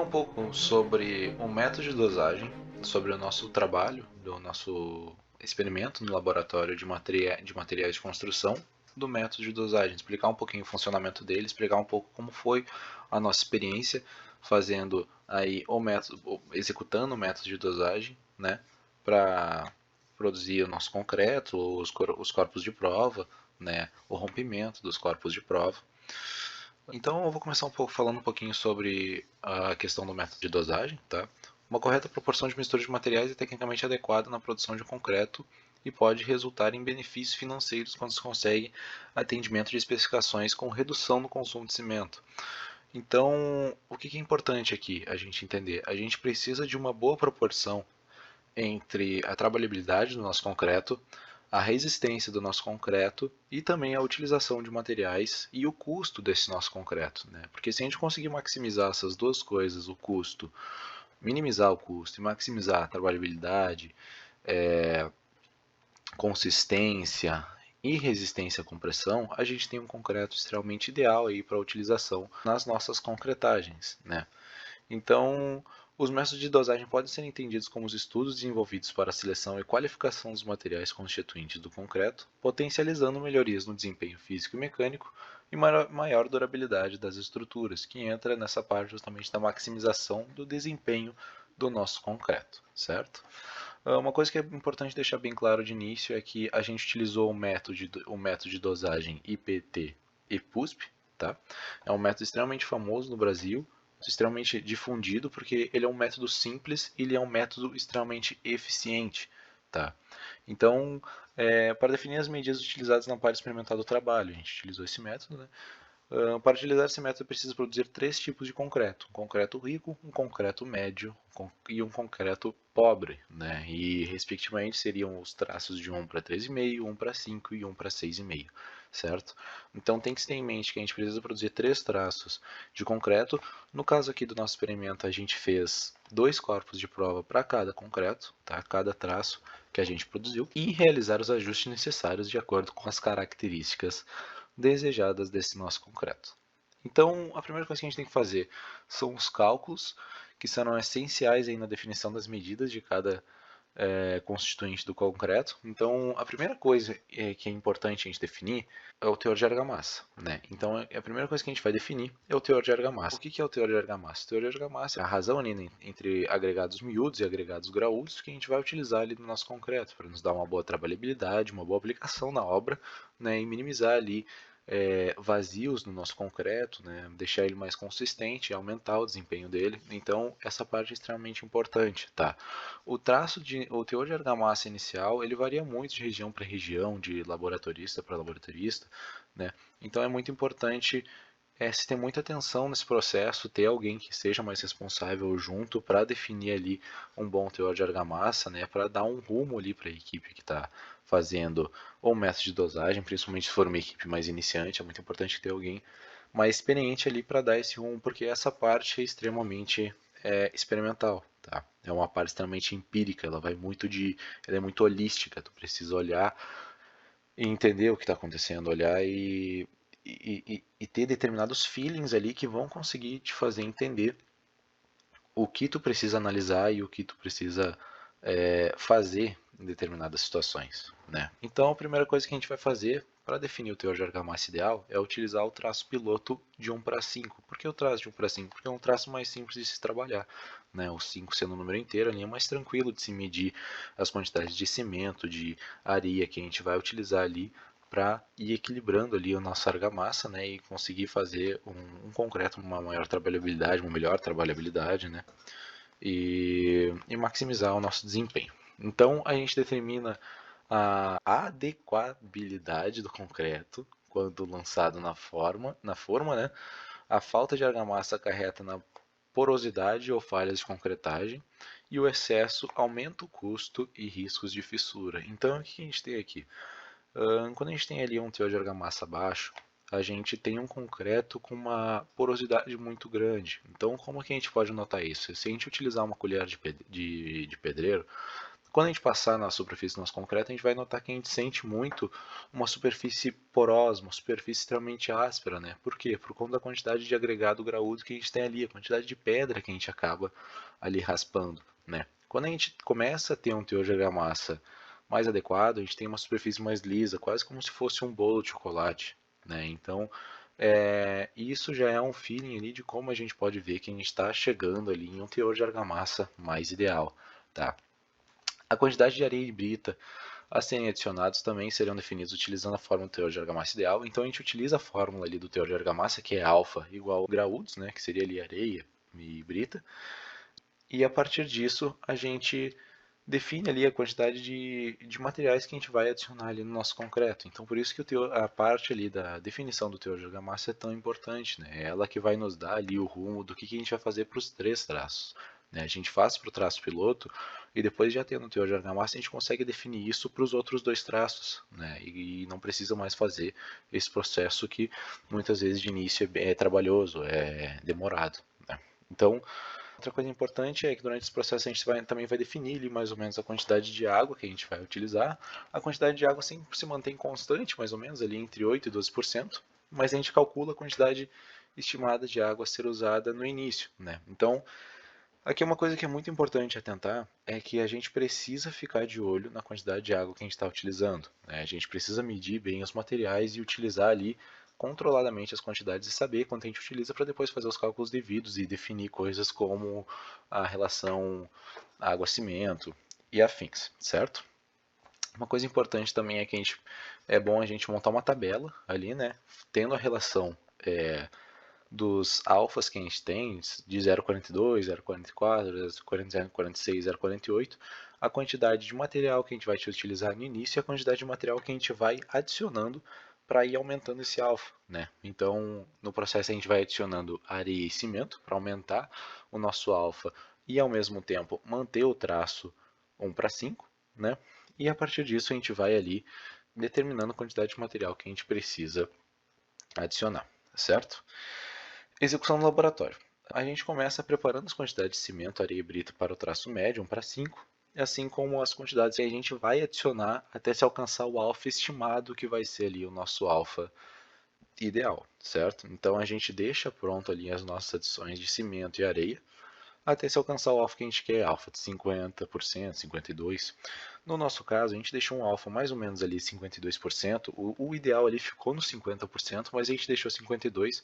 um pouco sobre o método de dosagem, sobre o nosso trabalho, do nosso experimento no laboratório de materiais de construção, do método de dosagem, explicar um pouquinho o funcionamento dele, explicar um pouco como foi a nossa experiência fazendo aí o método, executando o método de dosagem, né, para produzir o nosso concreto, os corpos de prova, né, o rompimento dos corpos de prova. Então eu vou começar falando um pouquinho sobre a questão do método de dosagem, tá? Uma correta proporção de mistura de materiais é tecnicamente adequada na produção de concreto e pode resultar em benefícios financeiros quando se consegue atendimento de especificações com redução no consumo de cimento. Então, o que é importante aqui a gente entender? A gente precisa de uma boa proporção entre a trabalhabilidade do nosso concreto, a resistência do nosso concreto e também a utilização de materiais e o custo desse nosso concreto, né? Porque se a gente conseguir maximizar essas duas coisas, o custo, minimizar o custo e maximizar a trabalhabilidade, consistência e resistência à compressão, a gente tem um concreto extremamente ideal aí para utilização nas nossas concretagens, né? Então, os métodos de dosagem podem ser entendidos como os estudos desenvolvidos para a seleção e qualificação dos materiais constituintes do concreto, potencializando melhorias no desempenho físico e mecânico e maior durabilidade das estruturas, que entra nessa parte justamente da maximização do desempenho do nosso concreto, certo? Uma coisa que é importante deixar bem claro de início é que a gente utilizou o método de dosagem IPT e PUSP, tá? É um método extremamente famoso no Brasil, extremamente difundido, porque ele é um método simples e ele é um método extremamente eficiente, tá? Então, para definir as medidas utilizadas na parte experimental do trabalho, a gente utilizou esse método, né? Para utilizar esse método, precisa produzir três tipos de concreto: um concreto rico, um concreto médio e um concreto pobre, né? E, respectivamente, seriam os traços de 1 para 3,5, 1 para 5 e 1 para 6,5, certo? Então, tem que se ter em mente que a gente precisa produzir três traços de concreto. No caso aqui do nosso experimento, a gente fez dois corpos de prova para cada concreto, tá? Cada traço que a gente produziu, e realizar os ajustes necessários de acordo com as características desejadas desse nosso concreto. Então, a primeira coisa que a gente tem que fazer são os cálculos, que serão essenciais aí na definição das medidas de cada constituinte do concreto. Então, a primeira coisa que é importante a gente definir é o teor de argamassa, né? Então, a primeira coisa que a gente vai definir é o teor de argamassa. O que é o teor de argamassa? O teor de argamassa é a razão ali entre agregados miúdos e agregados graúdos que a gente vai utilizar ali no nosso concreto para nos dar uma boa trabalhabilidade, uma boa aplicação na obra, né? E minimizar ali vazios no nosso concreto, né? Deixar ele mais consistente e aumentar o desempenho dele. Então, essa parte é extremamente importante, tá? O teor de argamassa inicial, ele varia muito de região para região, de laboratorista para laboratorista, né? Então, é muito importante se ter muita atenção nesse processo, ter alguém que seja mais responsável junto para definir ali um bom teor de argamassa, né, para dar um rumo ali para a equipe que está fazendo o método de dosagem, principalmente se for uma equipe mais iniciante, é muito importante ter alguém mais experiente ali para dar esse rumo, porque essa parte é extremamente experimental, tá? É uma parte extremamente empírica, ela é muito holística, tu precisa olhar e entender o que está acontecendo, olhar e ter determinados feelings ali que vão conseguir te fazer entender o que tu precisa analisar e o que tu precisa fazer em determinadas situações, né? Então, a primeira coisa que a gente vai fazer para definir o teor de argamassa ideal é utilizar o traço piloto de 1 para 5. Por que o traço de 1 para 5? Porque é um traço mais simples de se trabalhar, né? O 5 sendo o número inteiro, ali é mais tranquilo de se medir as quantidades de cimento, de areia que a gente vai utilizar ali para ir equilibrando ali a nossa argamassa, né, e conseguir fazer um concreto com uma maior trabalhabilidade, uma melhor trabalhabilidade, né, e maximizar o nosso desempenho. Então a gente determina a adequabilidade do concreto quando lançado na forma, né, a falta de argamassa acarreta na porosidade ou falhas de concretagem, e o excesso aumenta o custo e riscos de fissura. Então o que a gente tem aqui? Quando a gente tem ali um teor de argamassa baixo, a gente tem um concreto com uma porosidade muito grande. Então, como que a gente pode notar isso? Se a gente utilizar uma colher de pedreiro, Quando a gente passar na superfície do nosso concreto, a gente vai notar que a gente sente muito uma superfície porosa, uma superfície extremamente áspera, né? Por quê? Por conta da quantidade de agregado graúdo que a gente tem ali, a quantidade de pedra que a gente acaba ali raspando, né? Quando a gente começa a ter um teor de argamassa mais adequado, a gente tem uma superfície mais lisa, quase como se fosse um bolo de chocolate, né? Então, isso já é um feeling ali de como a gente pode ver que a gente está chegando ali em um teor de argamassa mais ideal, tá? A quantidade de areia e brita a serem adicionados também serão definidos utilizando a fórmula do teor de argamassa ideal. Então a gente utiliza a fórmula ali do teor de argamassa, que é alfa igual a graúdos, né, que seria ali areia e brita. E a partir disso a gente define ali a quantidade de materiais que a gente vai adicionar ali no nosso concreto. Então por isso que a parte ali da definição do teor de argamassa é tão importante, né? É ela que vai nos dar ali o rumo do que a gente vai fazer para os 3 traços. Né? A gente faz para o traço piloto e depois já tendo o teor de argamassa a gente consegue definir isso para os outros 2 traços, né? E não precisa mais fazer esse processo que muitas vezes de início é trabalhoso, é demorado, né? Então outra coisa importante é que durante esse processo a gente também vai definir ali mais ou menos a quantidade de água que a gente vai utilizar. A quantidade de água sempre se mantém constante, mais ou menos ali entre 8% e 12%, mas a gente calcula a quantidade estimada de água a ser usada no início, né? Então, aqui uma coisa que é muito importante atentar é que a gente precisa ficar de olho na quantidade de água que a gente está utilizando, né? A gente precisa medir bem os materiais e utilizar ali controladamente as quantidades e saber quanto a gente utiliza para depois fazer os cálculos devidos e definir coisas como a relação água-cimento e afins, certo? Uma coisa importante também é que é bom a gente montar uma tabela ali, né? Tendo a relação dos alfas que a gente tem, de 0,42, 0,44, 0,46, 0,48, a quantidade de material que a gente vai utilizar no início e a quantidade de material que a gente vai adicionando para ir aumentando esse alfa, né? Então, no processo a gente vai adicionando areia e cimento para aumentar o nosso alfa e ao mesmo tempo manter o traço 1:5, né? E a partir disso a gente vai ali determinando a quantidade de material que a gente precisa adicionar, certo? Execução no laboratório. A gente começa preparando as quantidades de cimento, areia e brita para o traço médio, 1:5, assim como as quantidades que a gente vai adicionar até se alcançar o alfa estimado, que vai ser ali o nosso alfa ideal, certo? Então a gente deixa pronto ali as nossas adições de cimento e areia, até se alcançar o alfa que a gente quer, alfa de 50%, 52%. No nosso caso, a gente deixou um alfa mais ou menos ali 52%. O ideal ali ficou no 50%, mas a gente deixou 52%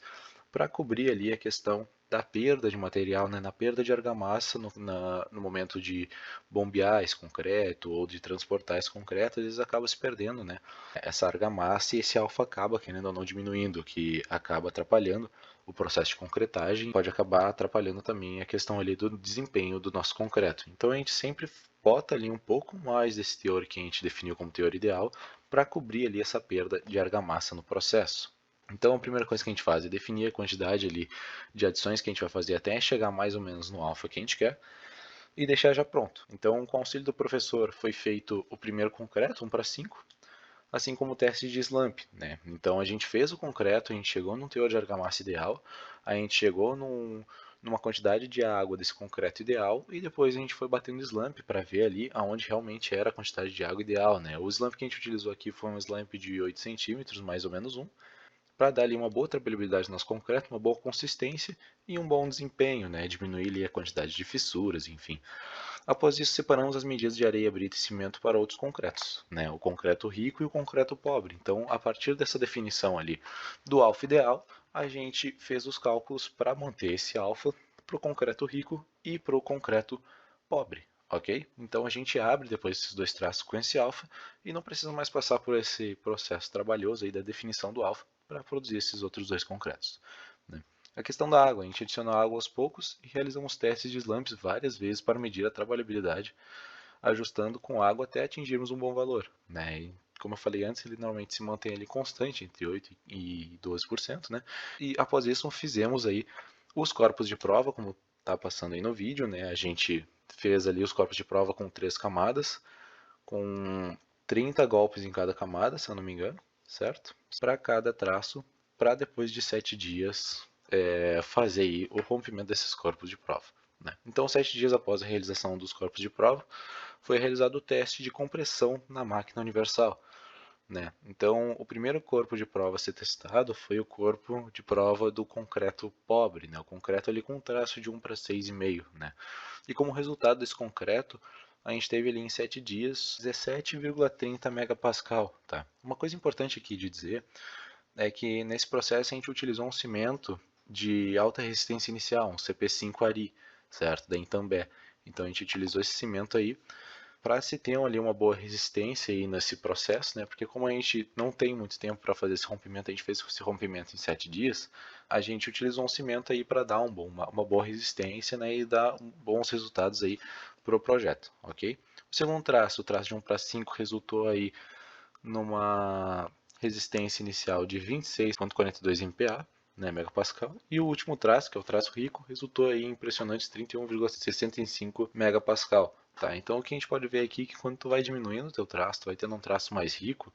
para cobrir ali a questão da perda de material, né, na perda de argamassa no momento de bombear esse concreto ou de transportar esse concreto, às vezes acaba se perdendo, né, essa argamassa e esse alfa acaba, querendo ou não, diminuindo, que acaba atrapalhando o processo de concretagem, pode acabar atrapalhando também a questão ali do desempenho do nosso concreto. Então a gente sempre bota ali um pouco mais desse teor que a gente definiu como teor ideal para cobrir ali essa perda de argamassa no processo. Então a primeira coisa que a gente faz é definir a quantidade ali de adições que a gente vai fazer até chegar mais ou menos no alfa que a gente quer e deixar já pronto. Então com o auxílio do professor foi feito o primeiro concreto, 1:5, assim como o teste de slump, né? Então a gente fez o concreto, a gente chegou num teor de argamassa ideal, a gente chegou numa quantidade de água desse concreto ideal e depois a gente foi batendo slump para ver ali aonde realmente era a quantidade de água ideal, né? O slump que a gente utilizou aqui foi um slump de 8 centímetros, mais ou menos para dar ali uma boa trabalhabilidade no nosso concreto, uma boa consistência e um bom desempenho, né? Diminuir ali a quantidade de fissuras, enfim. Após isso, separamos as medidas de areia, brita e cimento para outros concretos, né? O concreto rico e o concreto pobre. Então, a partir dessa definição ali do alfa ideal, a gente fez os cálculos para manter esse alfa para o concreto rico e para o concreto pobre, ok? Então a gente abre depois esses 2 traços com esse alfa e não precisa mais passar por esse processo trabalhoso aí da definição do alfa para produzir esses outros 2 concretos, né? A questão da água, a gente adiciona água aos poucos e realizamos testes de slumps várias vezes para medir a trabalhabilidade, ajustando com água até atingirmos um bom valor, né? E, como eu falei antes, ele normalmente se mantém ali constante, entre 8% e 12%, né? E após isso fizemos aí os corpos de prova, como está passando aí no vídeo, né? A gente fez ali os corpos de prova com 3 camadas, com 30 golpes em cada camada, se eu não me engano, certo? Para cada traço, para depois de 7 dias fazer aí o rompimento desses corpos de prova, né? Então, 7 dias após a realização dos corpos de prova, foi realizado o teste de compressão na máquina universal, né? Então, o primeiro corpo de prova a ser testado foi o corpo de prova do concreto pobre, né? O concreto ali com um traço de 1 para 6,5, né? E como resultado desse concreto, a gente teve ali em 7 dias 17,30 megapascal, tá? Uma coisa importante aqui de dizer é que nesse processo a gente utilizou um cimento de alta resistência inicial, um CP5 Ari, certo? Da Intambé. Então a gente utilizou esse cimento aí para se ter ali uma boa resistência aí nesse processo, né? Porque como a gente não tem muito tempo para fazer esse rompimento, a gente fez esse rompimento em 7 dias, a gente utilizou um cimento aí para dar uma boa resistência, né? E dar bons resultados aí para o projeto, ok? O segundo traço, o traço de 1 para 5, resultou aí numa resistência inicial de 26,42 MPa, né, megapascal, e o último traço, que é o traço rico, resultou aí em impressionantes 31,65 megapascal. Tá, então o que a gente pode ver aqui é que quando tu vai diminuindo o teu traço, tu vai tendo um traço mais rico,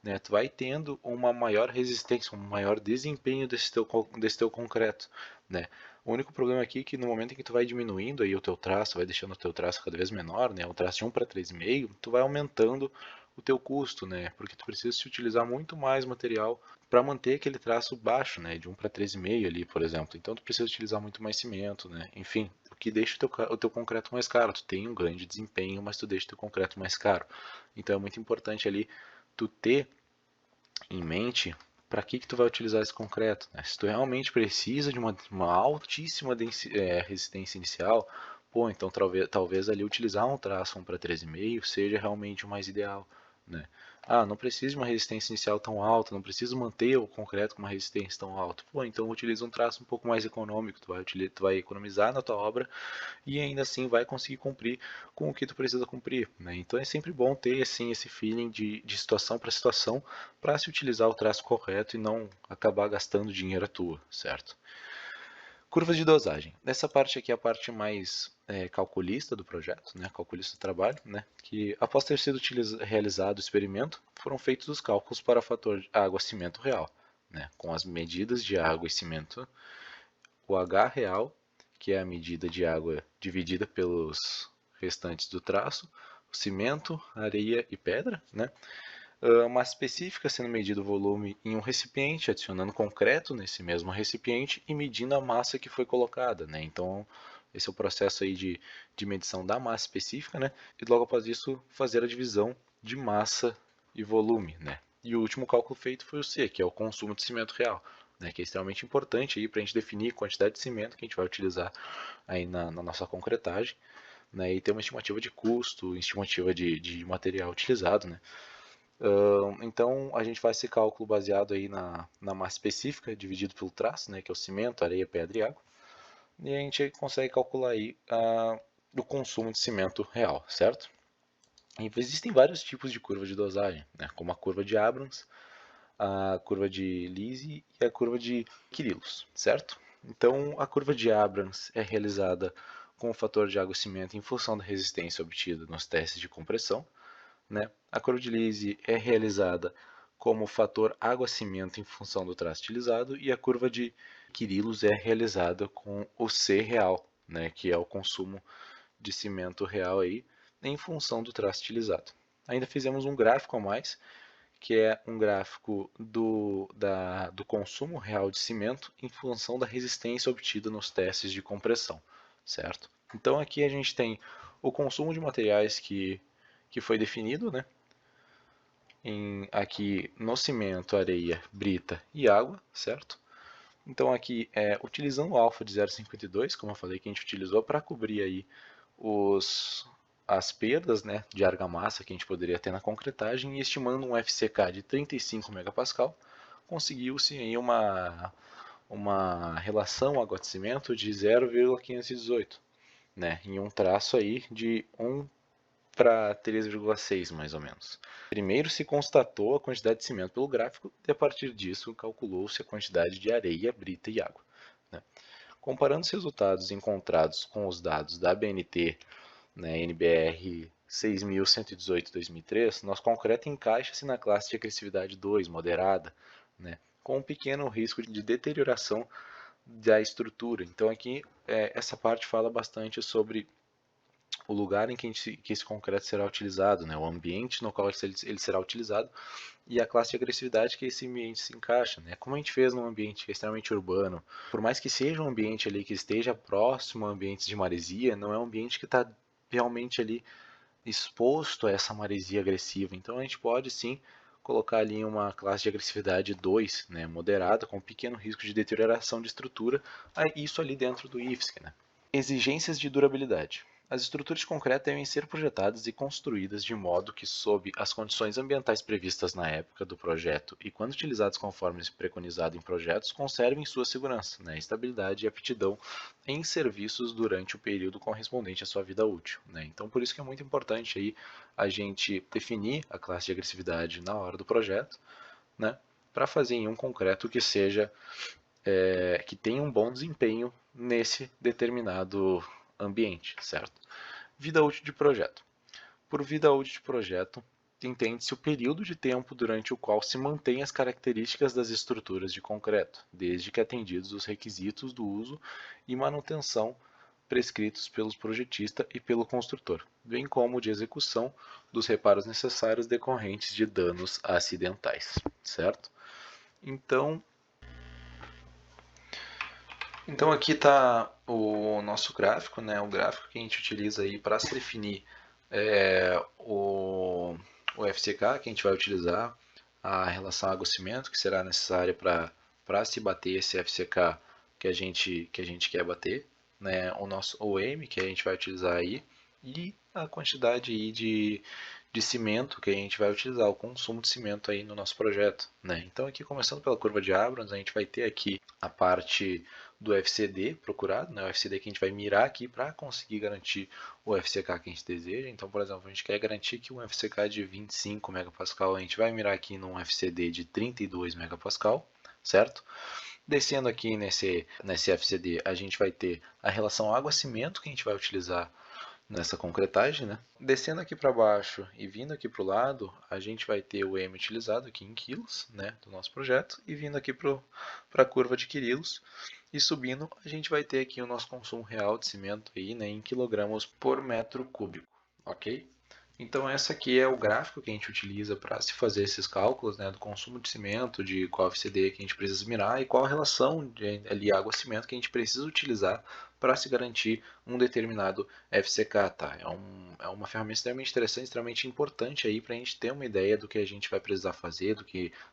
né, tu vai tendo uma maior resistência, um maior desempenho desse teu concreto, né. O único problema aqui é que no momento em que tu vai diminuindo aí o teu traço, vai deixando o teu traço cada vez menor, né, o traço de 1 para 3,5, tu vai aumentando o teu custo, né, porque tu precisa se utilizar muito mais material para manter aquele traço baixo, né, de 1 para 3,5 ali, por exemplo. Então tu precisa utilizar muito mais cimento, né, enfim, o que deixa o teu concreto mais caro. Tu tem um grande desempenho, mas tu deixa o teu concreto mais caro. Então é muito importante ali tu ter em mente para que tu vai utilizar esse concreto, né? Se tu realmente precisa de uma altíssima resistência inicial, pô, então talvez ali utilizar um traço 1 para 3,5 seja realmente o mais ideal, né? Ah, não preciso de uma resistência inicial tão alta, não preciso manter o concreto com uma resistência tão alta. Pô, então utiliza um traço um pouco mais econômico, tu vai economizar na tua obra e ainda assim vai conseguir cumprir com o que tu precisa cumprir, né? Então é sempre bom ter assim esse feeling de situação para se utilizar o traço correto e não acabar gastando dinheiro à toa, certo? Curvas de dosagem. Nessa parte aqui é a parte mais calculista do projeto, né? Calculista do trabalho, né? Que após ter sido realizado o experimento, foram feitos os cálculos para o fator água-cimento real, né? Com as medidas de água e cimento, o H real, que é a medida de água dividida pelos restantes do traço, o cimento, areia e pedra, né? Uma específica sendo medido o volume em um recipiente, adicionando concreto nesse mesmo recipiente e medindo a massa que foi colocada, né? Então, esse é o processo aí de medição da massa específica, né? E logo após isso, fazer a divisão de massa e volume, né? E o último cálculo feito foi o C, que é o consumo de cimento real, né? Que é extremamente importante para a gente definir a quantidade de cimento que a gente vai utilizar aí na nossa concretagem, né? E ter uma estimativa de custo, estimativa de material utilizado, né? Então a gente faz esse cálculo baseado aí na massa específica, dividido pelo traço, né, que é o cimento, areia, pedra e água, e a gente consegue calcular aí o consumo de cimento real, certo? E existem vários tipos de curva de dosagem, né, como a curva de Abrams, a curva de Lise e a curva de Quirilos, certo? Então a curva de Abrams é realizada com o fator de água e cimento em função da resistência obtida nos testes de compressão, né? A curva de Lise é realizada como fator água-cimento em função do traço utilizado e a curva de Quirilos é realizada com o C real, né? Que é o consumo de cimento real aí em função do traço utilizado. Ainda fizemos um gráfico a mais, que é um gráfico do consumo real de cimento em função da resistência obtida nos testes de compressão, certo? Então aqui a gente tem o consumo de materiais que foi definido, né? Aqui no cimento, areia, brita e água, certo? Então aqui, utilizando o alfa de 0,52, como eu falei que a gente utilizou para cobrir aí as perdas, né, de argamassa que a gente poderia ter na concretagem e estimando um FCK de 35 megapascal, conseguiu-se aí uma relação água-cimento de 0,518, né, em um traço aí de 1 para 3,6 mais ou menos. Primeiro se constatou a quantidade de cimento pelo gráfico e a partir disso calculou-se a quantidade de areia, brita e água, né? Comparando os resultados encontrados com os dados da ABNT, né, NBR 6118-2003, nosso concreto encaixa-se na classe de agressividade 2, moderada, né, com um pequeno risco de deterioração da estrutura. Então aqui essa parte fala bastante sobre o lugar em que, que esse concreto será utilizado, né? O ambiente no qual ele será utilizado e a classe de agressividade que esse ambiente se encaixa, né? Como a gente fez num ambiente extremamente urbano, por mais que seja um ambiente ali que esteja próximo a ambientes de maresia, não é um ambiente que está realmente ali exposto a essa maresia agressiva. Então a gente pode sim colocar ali uma classe de agressividade 2, né, moderada, com pequeno risco de deterioração de estrutura, isso ali dentro do IFSC. Né? Exigências de durabilidade. As estruturas de concreto devem ser projetadas e construídas de modo que, sob as condições ambientais previstas na época do projeto e quando utilizadas conforme preconizado em projetos, conservem sua segurança, né, estabilidade e aptidão em serviços durante o período correspondente à sua vida útil. Né. Então, por isso que é muito importante aí a gente definir a classe de agressividade na hora do projeto, né, para fazer em um concreto que seja que tenha um bom desempenho nesse determinado ambiente, certo? Vida útil de projeto. Por vida útil de projeto, entende-se o período de tempo durante o qual se mantém as características das estruturas de concreto, desde que atendidos os requisitos do uso e manutenção prescritos pelos projetista e pelo construtor, bem como de execução dos reparos necessários decorrentes de danos acidentais, certo? Então aqui está o nosso gráfico, né? O gráfico que a gente utiliza aí para se definir o FCK que a gente vai utilizar, a relação água-cimento que será necessária para se bater esse FCK que a gente quer bater, né? O nosso OM que a gente vai utilizar aí e a quantidade aí de cimento que a gente vai utilizar, o consumo de cimento aí no nosso projeto, né? Então aqui começando pela curva de Abrams, a gente vai ter aqui a parte do FCD procurado, né? O FCD que a gente vai mirar aqui para conseguir garantir o FCK que a gente deseja. Então, por exemplo, a gente quer garantir que um FCK de 25 MPa, a gente vai mirar aqui num FCD de 32 MPa, certo? Descendo aqui nesse FCD, a gente vai ter a relação água-cimento que a gente vai utilizar nessa concretagem, né? Descendo aqui para baixo e vindo aqui para o lado, a gente vai ter o M utilizado aqui em quilos, né, do nosso projeto, e vindo aqui para a curva de quilos, e subindo, a gente vai ter aqui o nosso consumo real de cimento aí, né, em quilogramas por metro cúbico, ok? Então esse aqui é o gráfico que a gente utiliza para se fazer esses cálculos, né, do consumo de cimento, de qual FCD que a gente precisa mirar e qual a relação de água-cimento que a gente precisa utilizar para se garantir um determinado FCK. Tá? É uma ferramenta extremamente interessante, extremamente importante aí para a gente ter uma ideia do que a gente vai precisar fazer,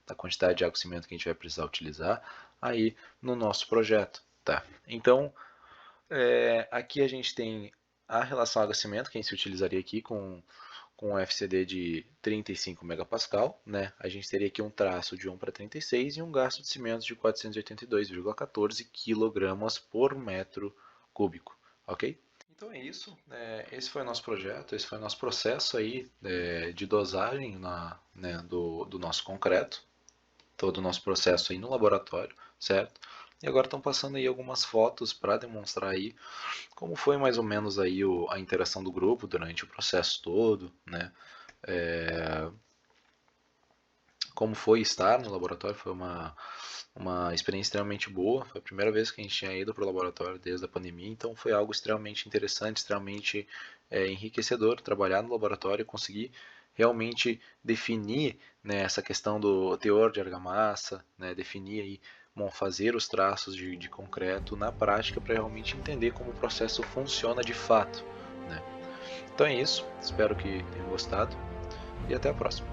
da quantidade de água-cimento que a gente vai precisar utilizar aí no nosso projeto. Tá? Então aqui a gente tem a relação água-cimento que a gente utilizaria aqui com um FCD de 35 MPa, né? A gente teria aqui um traço de 1 para 36 e um gasto de cimento de 482,14 kg por metro cúbico, ok? Então é isso, esse foi o nosso projeto, esse foi o nosso processo aí de dosagem do nosso concreto, todo o nosso processo aí no laboratório, certo? E agora estão passando aí algumas fotos para demonstrar aí como foi mais ou menos aí a interação do grupo durante o processo todo, né? Como foi estar no laboratório, foi uma experiência extremamente boa, foi a primeira vez que a gente tinha ido para o laboratório desde a pandemia, então foi algo extremamente interessante, extremamente enriquecedor trabalhar no laboratório e conseguir realmente definir, né, essa questão do teor de argamassa, né, definir aí, fazer os traços de concreto na prática para realmente entender como o processo funciona de fato. Né? Então é isso, espero que tenham gostado e até a próxima.